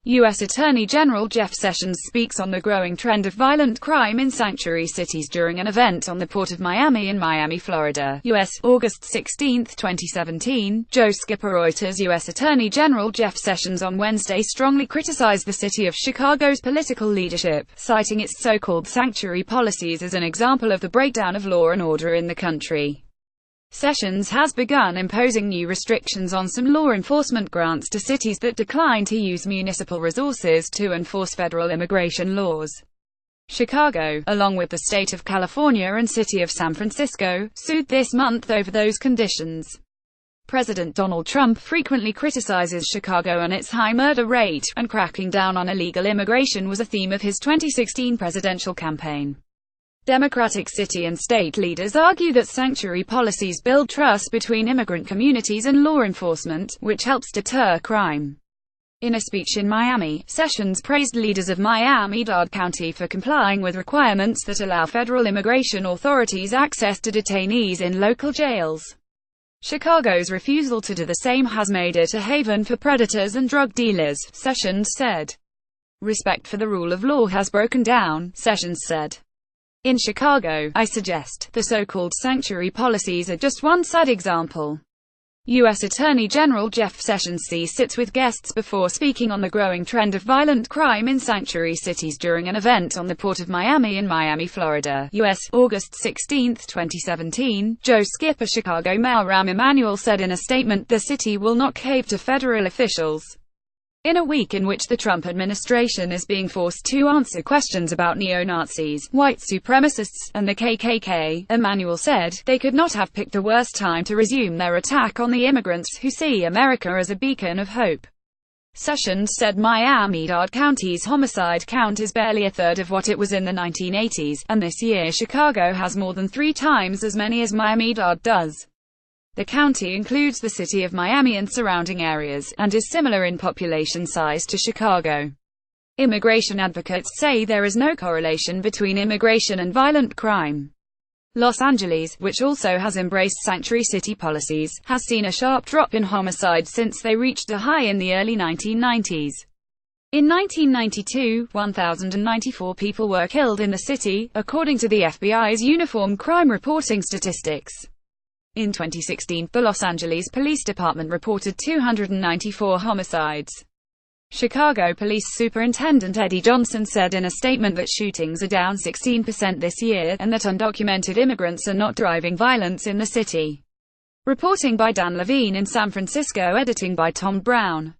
U.S. Attorney General Jeff Sessions speaks on the growing trend of violent crime in sanctuary cities during an event on the Port of Miami in Miami, Florida, U.S., August 16, 2017. Joe Skipper. Reuters. U.S. Attorney General Jeff Sessions on Wednesday strongly criticized the city of Chicago's political leadership, citing its so-called sanctuary policies as an example of the breakdown of law and order in the country. Sessions has begun imposing new restrictions on some law enforcement grants to cities that decline to use municipal resources to enforce federal immigration laws. Chicago, along with the state of California and city of San Francisco, sued this month over those conditions. President Donald Trump frequently criticizes Chicago and its high murder rate, and cracking down on illegal immigration was a theme of his 2016 presidential campaign. Democratic city and state leaders argue that sanctuary policies build trust between immigrant communities and law enforcement, which helps deter crime. In a speech in Miami, Sessions praised leaders of Miami-Dade County for complying with requirements that allow federal immigration authorities access to detainees in local jails. Chicago's refusal to do the same has made it a haven for predators and drug dealers, Sessions said. Respect for the rule of law has broken down, Sessions said. In Chicago, I suggest, the so-called sanctuary policies are just one sad example. U.S. Attorney General Jeff Sessions sits with guests before speaking on the growing trend of violent crime in sanctuary cities during an event on the Port of Miami in Miami, Florida, U.S., August 16, 2017. Joe Skipper. Chicago Mayor Rahm Emanuel said in a statement the city will not cave to federal officials. In a week in which the Trump administration is being forced to answer questions about neo-Nazis, white supremacists, and the KKK, Emanuel said, they could not have picked a worse time to resume their attack on the immigrants who see America as a beacon of hope. Sessions said Miami-Dade County's homicide count is barely a third of what it was in the 1980s, and this year Chicago has more than 3 times as many as Miami-Dade does. The county includes the city of Miami and surrounding areas, and is similar in population size to Chicago. Immigration advocates say there is no correlation between immigration and violent crime. Los Angeles, which also has embraced sanctuary city policies, has seen a sharp drop in homicides since they reached a high in the early 1990s. In 1992, 1,094 people were killed in the city, according to the FBI's Uniform Crime Reporting Statistics. In 2016, the Los Angeles Police Department reported 294 homicides. Chicago Police Superintendent Eddie Johnson said in a statement that shootings are down 16% this year, and that undocumented immigrants are not driving violence in the city. Reporting by Dan Levine in San Francisco, editing by Tom Brown.